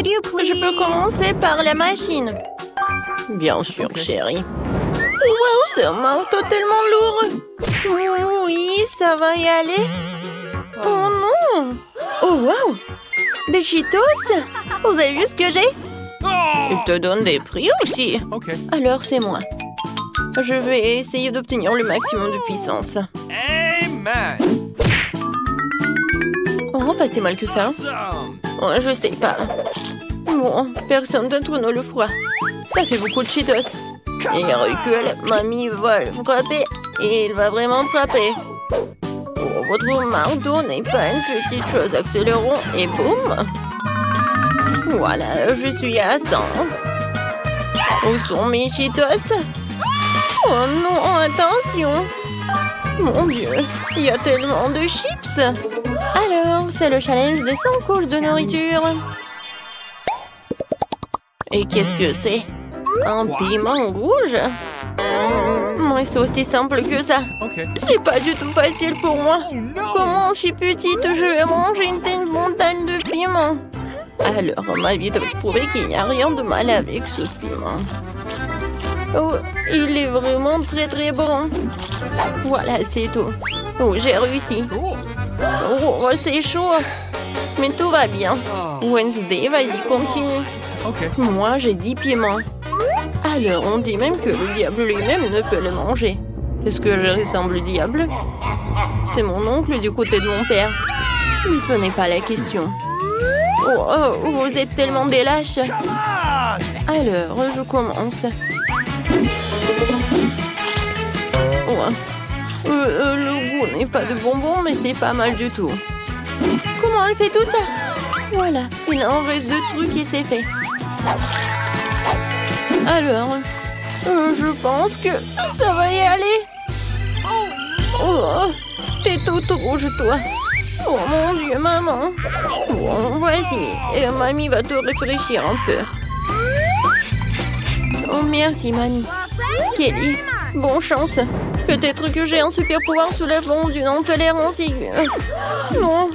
Je peux commencer par la machine. Bien sûr, chérie. Wow, c'est un marteau tellement lourd. Oui, ça va y aller. Oh non. Oh wow. Des Cheetos. Vous avez vu ce que j'ai? Ils te donnent des prix aussi. Alors c'est moi. Je vais essayer d'obtenir le maximum de puissance. Amen. Oh, pas si mal que ça. Oh, je sais pas. Bon, personne d'entre nous le fera. Ça fait beaucoup de Cheetos. Et recule, mamie va le frapper. Et il va vraiment frapper. Oh, votre marteau n'est pas une petite chose. Accélérons et boum. Voilà, je suis à 100. Où sont mes Cheetos? Oh non, attention. Mon Dieu, il y a tellement de chips. Alors, c'est le challenge des 100 couches de nourriture. Et qu'est-ce que c'est? Un piment rouge? Mais c'est aussi simple que ça. C'est pas du tout facile pour moi. Comment je suis petite, je vais manger une telle montagne de piment? Alors, ma vie doit prouver qu'il n'y a rien de mal avec ce piment. Oh, il est vraiment très très bon. Voilà, c'est tout. Oh, j'ai réussi. Oh, c'est chaud. Mais tout va bien. Wednesday, vas-y, continue. Moi, j'ai 10 piments. Alors, on dit même que le diable lui-même ne peut le manger. Est-ce que je ressemble au diable? C'est mon oncle du côté de mon père. Mais ce n'est pas la question. Oh, vous êtes tellement des lâches. Alors, je commence. Le goût n'est pas de bonbons, mais c'est pas mal du tout. Comment elle fait tout ça? Voilà, il en reste 2 trucs et c'est fait. Alors, je pense que ça va y aller. Oh, t'es toute rouge, toi. Oh mon Dieu, maman. Bon, vas-y, mamie va te réfléchir un peu. Oh, merci, mamie. Kelly, bonne chance. Peut-être que j'ai un super pouvoir sous la bombe d'une intolérance aiguë. Non,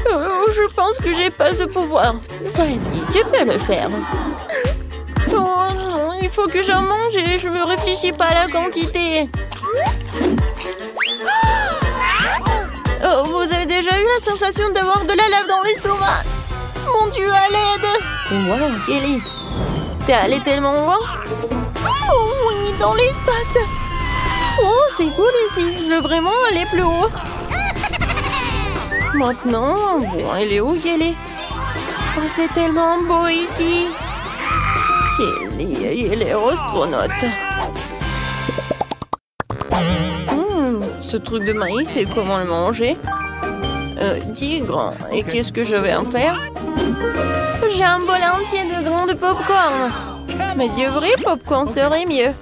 je pense que j'ai pas ce pouvoir. Vas-y, tu peux le faire. Oh non, il faut que j'en mange et je me réfléchis pas à la quantité. Oh, vous avez déjà eu la sensation d'avoir de la lave dans l'estomac? Mon Dieu, à l'aide! Wow, Kelly, t'es allée tellement loin? Oh oui, dans l'espace! Oh, c'est cool ici, je veux vraiment aller plus haut. Maintenant, bon, elle est où, Kelly? Oh, c'est tellement beau ici. Kelly, il est astronaute. Ce truc de maïs, c'est comment le manger? Tigre, et qu'est-ce que je vais en faire? J'ai un bol entier de grains de popcorn. Mais du vrai popcorn serait mieux.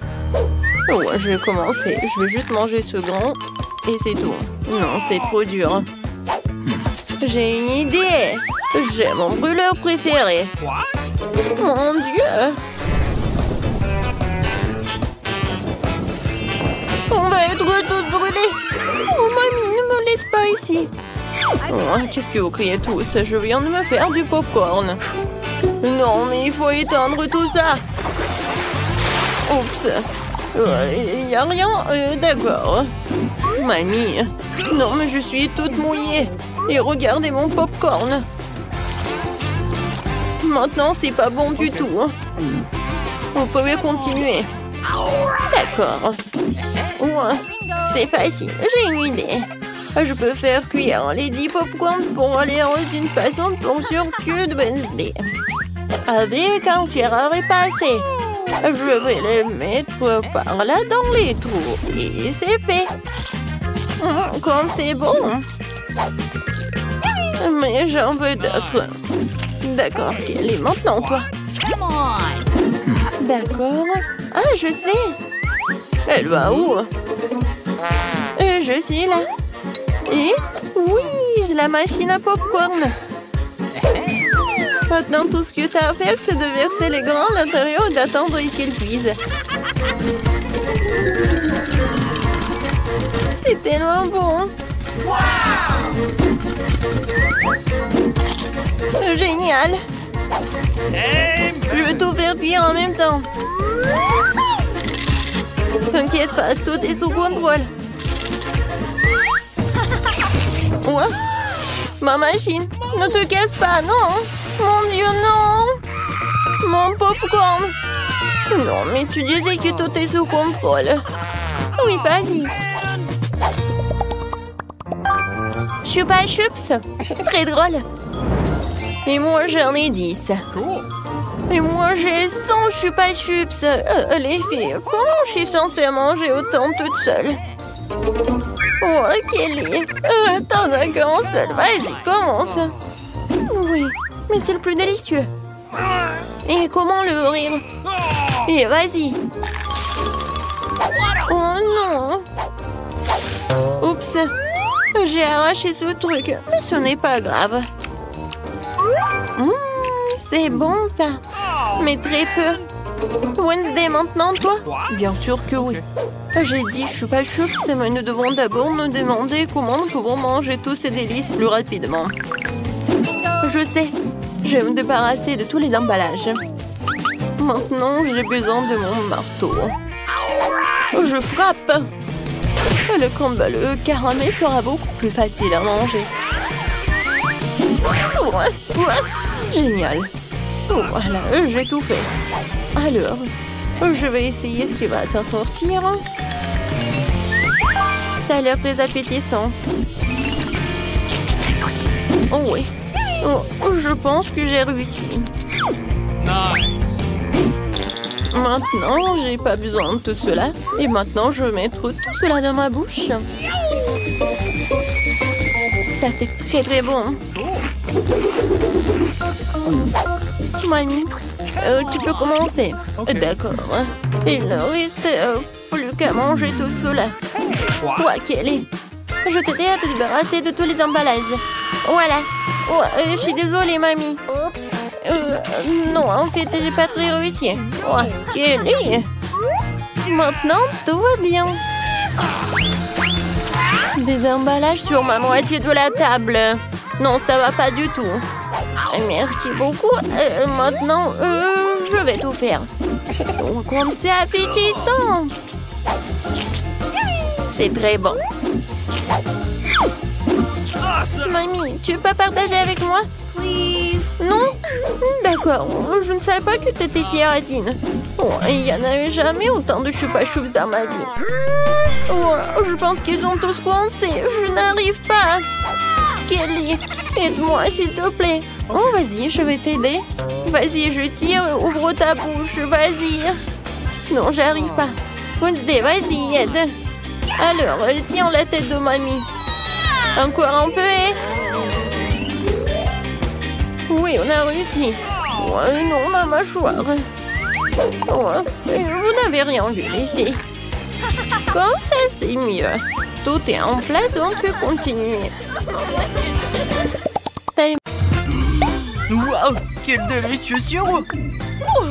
Oh, je vais commencer. Je vais juste manger ce grain et c'est tout. Non, c'est trop dur. J'ai une idée. J'ai mon brûleur préféré. Mon Dieu. On va être toutes brûlées. Oh, mamie, ne me laisse pas ici. Oh, qu'est-ce que vous criez tous? Je viens de me faire du popcorn. Non, mais il faut éteindre tout ça. Oups. Il n'y a rien. D'accord. Mamie. Non, mais je suis toute mouillée. Et regardez mon popcorn. Maintenant, c'est pas bon du tout. Vous pouvez continuer. D'accord. Ouais, c'est facile. J'ai une idée. Je peux faire cuire les 10 popcorn pour les roses d'une façon pour sûr que de Wednesday. Avec un fer à repasser. Je vais les mettre par là dans les trous. Et c'est fait. Comme c'est bon. Mais j'en veux d'autres. D'accord, quelle est maintenant, toi? D'accord. Ah, je sais. Elle va où? Je suis là. Et oui, j'ai la machine à popcorn. Maintenant, tout ce que tu as à faire, c'est de verser les grains à l'intérieur et d'attendre qu'ils cuisent. C'est tellement bon. Génial. Je veux tout faire cuire en même temps. T'inquiète pas, tout est sous contrôle. Ouais. Ma machine, ne te casse pas, non. Mon Dieu, non. Mon popcorn. Non, mais tu disais que tout est sous contrôle. Oui, vas-y. Chupa Chups. Très drôle. Et moi, j'en ai 10. Et moi, j'ai 100 Chupa Chups. Les filles, comment je suis censée manger autant toute seule? Oh, Kelly. T'en as qu'un seul. Vas-y, commence. Oui, mais c'est le plus délicieux. Et comment le rire? Et vas-y. Oh non. Oups. J'ai arraché ce truc, mais ce n'est pas grave. C'est bon ça. Mais très peu. Wednesday maintenant, toi? Bien sûr que oui. J'ai dit Chupa Chups, mais nous devons d'abord nous demander comment nous pouvons manger tous ces délices plus rapidement. Je sais. Je vais me débarrasser de tous les emballages. Maintenant, j'ai besoin de mon marteau. Je frappe. Le caramel sera beaucoup plus facile à manger. Ouais. Génial. Voilà, j'ai tout fait. Alors, je vais essayer ce qui va s'en sortir. Ça a l'air très appétissant. Oh oui. Oh, je pense que j'ai réussi. Nice. Maintenant, j'ai pas besoin de tout cela. Et maintenant, je vais mettre tout cela dans ma bouche. Ça, c'est très très bon. Mamie, tu peux commencer. Okay. D'accord. Il ne reste plus qu'à manger tout cela. Toi, Kelly, je t'aide à te débarrasser de tous les emballages. Voilà. Oh, je suis désolée, mamie. Oups. Non, en fait, j'ai pas très réussi. Oh, Kelly. Maintenant, tout va bien. Des emballages sur ma moitié de la table. Non, ça va pas du tout. Merci beaucoup. Maintenant, je vais tout faire. Oh, comme c'est appétissant. C'est très bon. Mamie, tu peux partager avec moi? Please. Non? D'accord. Je ne savais pas que tu étais si radine. Oh, il n'y en avait jamais autant de Chupa Chups dans ma vie. Oh, je pense qu'ils ont tous coincé. Je n'arrive pas. Kelly, aide-moi s'il te plaît. Oh, vas-y, je vais t'aider. Vas-y, je tire. Ouvre ta bouche. Vas-y. Non, j'arrive pas. Wednesday, vas-y, aide. Alors, tiens la tête de mamie. Encore un peu, Oui, on a réussi. Ouais, non, ma mâchoire. Ouais, vous n'avez rien vu, les filles. Comme ça, c'est mieux. Tout est en place, on peut continuer. Waouh, quel délicieux sirop! Oh,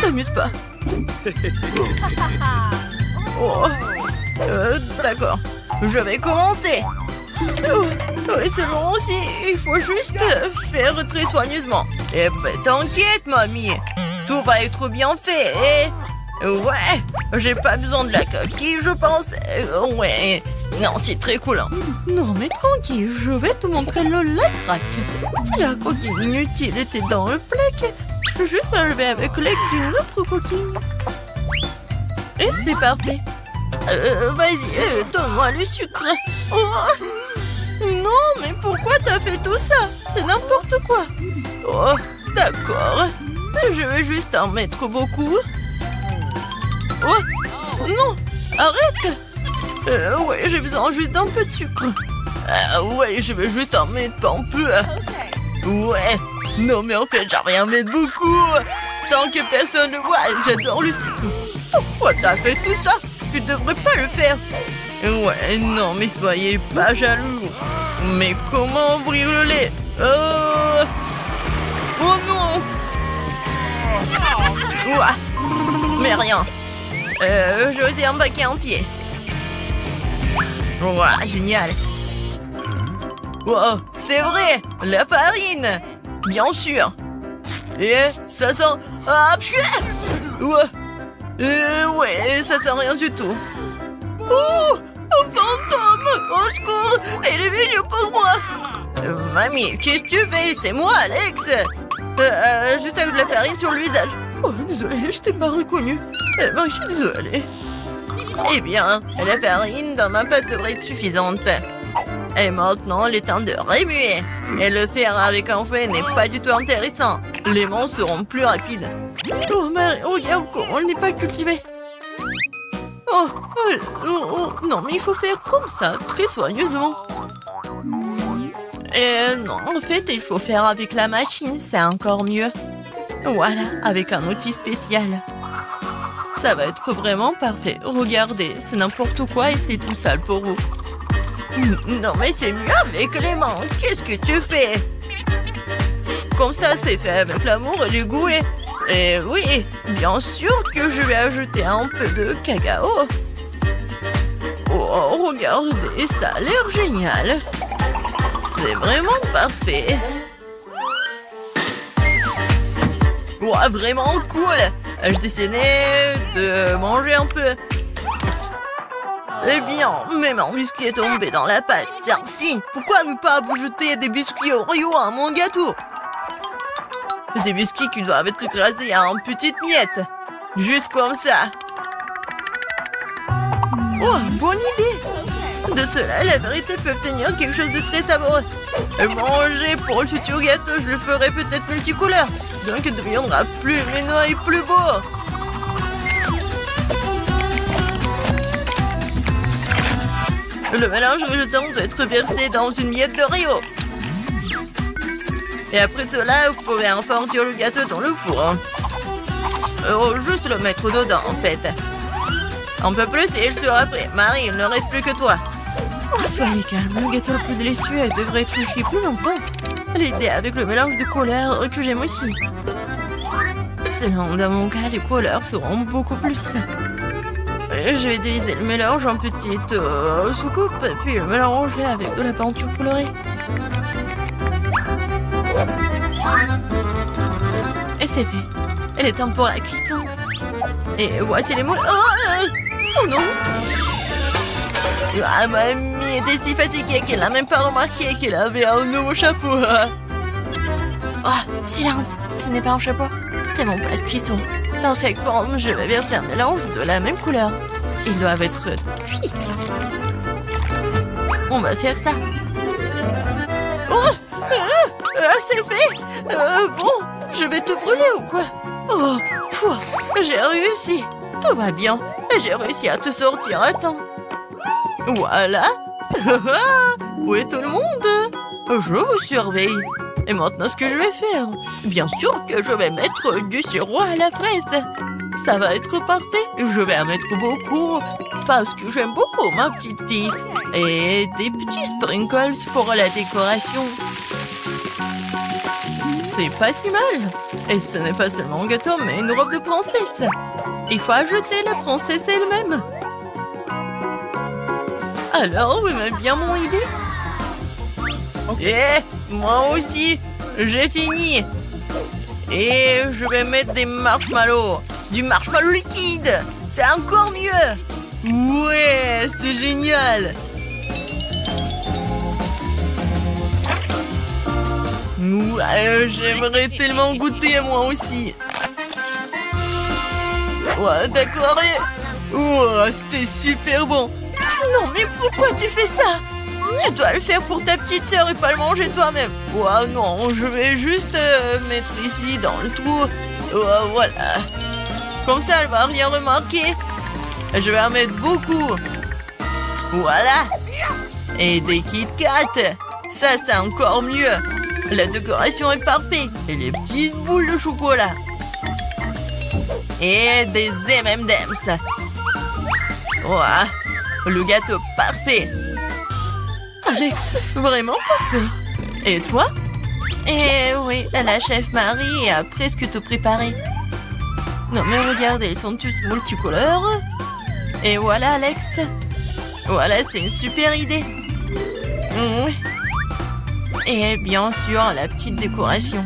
t'amuses pas. Oh, d'accord, je vais commencer. Oh, c'est bon aussi, il faut juste faire très soigneusement. Eh ben, t'inquiète, mamie, tout va être bien fait. Ouais, j'ai pas besoin de la coquille, je pense. Ouais, non, c'est très cool. Hein. Non, mais tranquille, je vais te montrer le lac. Si la coquille inutile était dans le plaque, je peux juste enlever avec l'aide d'une autre coquille. Et c'est parfait. Vas-y, donne-moi le sucre. Oh, non, mais pourquoi t'as fait tout ça? C'est n'importe quoi. Oh, d'accord. Je vais juste en mettre beaucoup. Oh, non, arrête. Ouais, j'ai besoin juste d'un peu de sucre. Ouais, je vais juste en mettre un peu. Ouais, non mais en fait, j'en ai en mettre beaucoup. Tant que personne ne voit, j'adore le sucre. Pourquoi t'as fait tout ça? Tu devrais pas le faire. Ouais, non, mais soyez pas jaloux. Mais comment ouvrir le lait? Oh non. Ouah. Mais rien. Je vais un paquet entier. Ouah, génial. Wow, c'est vrai, la farine. Bien sûr. Et ça sent... Ah, ouais, ça sent rien du tout. Oh, un fantôme! Au secours! Il est venu pour moi! Mamie, qu'est-ce que tu fais? C'est moi, Alex! Juste avec de la farine sur le visage. Oh, désolé, je t'ai pas reconnu. Je suis désolée. Eh bien, la farine dans ma pâte devrait être suffisante. Et maintenant, les temps de remuer. Et le faire avec un fouet n'est pas du tout intéressant. Les monstres seront plus rapides. Oh, mais regarde comment on n'est pas cultivé. Oh, non, mais il faut faire comme ça, très soigneusement. Non, en fait, il faut faire avec la machine, c'est encore mieux. Voilà, avec un outil spécial. Ça va être vraiment parfait. Regardez, c'est n'importe quoi et c'est tout sale pour vous. Non, mais c'est mieux avec les mains. Qu'est-ce que tu fais? Comme ça, c'est fait avec l'amour et le goût. Et oui, bien sûr que je vais ajouter un peu de cacao. Oh, regardez, ça a l'air génial. C'est vraiment parfait. Wow, vraiment cool. Je décidais de manger un peu. Eh bien, même un biscuit est tombé dans la pâte. C'est un signe. Pourquoi ne pas jeter des biscuits Oreo à mon gâteau? Des biscuits qui doivent être écrasés en petites miettes. Juste comme ça. Oh, bonne idée. De cela, la vérité peut obtenir quelque chose de très savoureux. Manger pour le futur gâteau, je le ferai peut-être multicouleur. Donc il deviendra plus lumineux et plus beau. Le mélange résultant doit être versé dans une miette d'Oreo. Et après cela, vous pouvez enfourner le gâteau dans le four. Juste le mettre dedans, en fait. Un peu plus et il sera prêt. Marie, il ne reste plus que toi. Oh, soyez calme, le gâteau le plus délicieux devrait être cuit plus longtemps. L'idée avec le mélange de couleurs que j'aime aussi. Selon dans mon cas, les couleurs seront beaucoup plus. Je vais diviser le mélange en petites soucoupes, puis le mélanger avec de la peinture colorée. Et c'est fait. Il est temps pour la cuisson. Et voici les moules. Oh non! Ah, mamie était si fatiguée qu'elle n'a même pas remarqué qu'elle avait un nouveau chapeau. Oh, silence! Ce n'est pas un chapeau, c'est mon plat de cuisson. Dans chaque forme, je vais verser un mélange de la même couleur. Ils doivent être cuits. On va faire ça. Oh! C'est fait! Bon, je vais te brûler ou quoi? Oh, j'ai réussi. Tout va bien. J'ai réussi à te sortir à temps. Voilà. Où est tout le monde? Je vous surveille. Et maintenant, ce que je vais faire? Bien sûr que je vais mettre du sirop à la fraise. Ça va être parfait. Je vais en mettre beaucoup parce que j'aime beaucoup ma petite fille. Et des petits sprinkles pour la décoration. C'est pas si mal. Et ce n'est pas seulement un gâteau, mais une robe de princesse. Il faut ajouter la princesse elle-même. Alors, vous aimez bien mon idée? Et moi aussi, j'ai fini. Et je vais mettre des marshmallows. Du marshmallow liquide. C'est encore mieux. Ouais, c'est génial. Ouais, j'aimerais tellement goûter moi aussi. Ouais, d'accord. Oh, c'est super bon. Non, mais pourquoi tu fais ça? Tu dois le faire pour ta petite sœur et pas le manger toi-même. Ouais, non, je vais juste mettre ici dans le trou. Voilà. Comme ça, elle va rien remarquer. Je vais en mettre beaucoup. Voilà. Et des Kit Kat. Ça, c'est encore mieux. La décoration est parfaite. Et les petites boules de chocolat. Et des M&M's. Ouah, le gâteau parfait. Alex, vraiment parfait. Et toi? Eh oui, la chef Marie a presque tout préparé. Non mais regardez, ils sont tous multicolores. Et voilà Alex. Voilà, c'est une super idée. Et bien sûr, la petite décoration.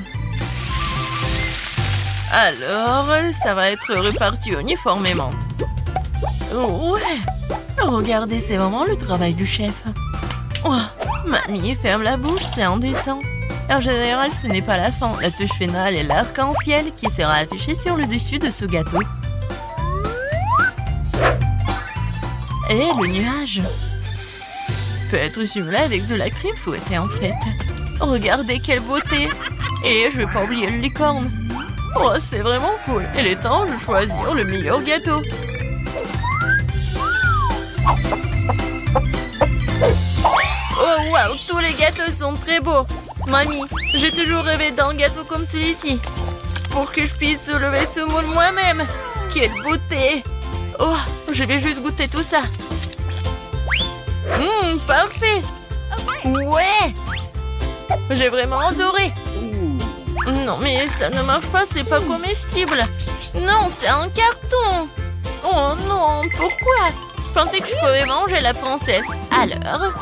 Alors, ça va être réparti uniformément. Ouais. Regardez, c'est vraiment le travail du chef. Oh, mamie, ferme la bouche, c'est indécent. En général, ce n'est pas la fin. La touche finale est l'arc-en-ciel qui sera affiché sur le dessus de ce gâteau. Et le nuage peut être simulé avec de la crème fouettée en fait. Regardez quelle beauté! Et je vais pas oublier le licorne. Oh, c'est vraiment cool. Il est temps de choisir le meilleur gâteau. Oh waouh, tous les gâteaux sont très beaux. Mamie, j'ai toujours rêvé d'un gâteau comme celui-ci. Pour que je puisse soulever ce moule moi-même. Quelle beauté! Oh, je vais juste goûter tout ça. Parfait! Ouais! J'ai vraiment adoré. Non, mais ça ne marche pas, c'est pas comestible. Non, c'est un carton. Oh non, pourquoi? Je pensais que je pouvais manger la princesse. Alors?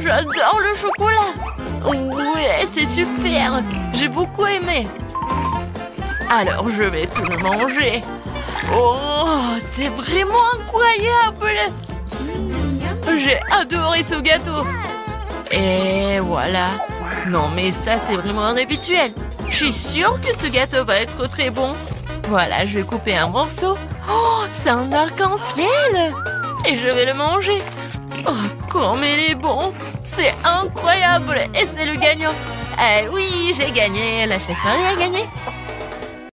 J'adore le chocolat. Ouais, c'est super. J'ai beaucoup aimé. Alors, je vais tout le manger. Oh, c'est vraiment incroyable. J'ai adoré ce gâteau. Et voilà. Non, mais ça, c'est vraiment inhabituel. Je suis sûre que ce gâteau va être très bon. Voilà, je vais couper un morceau. Oh, c'est un arc-en-ciel. Et je vais le manger. Oh, comme il est bon. C'est incroyable. Et c'est le gagnant. Oui, j'ai gagné. La chef Marie a gagné.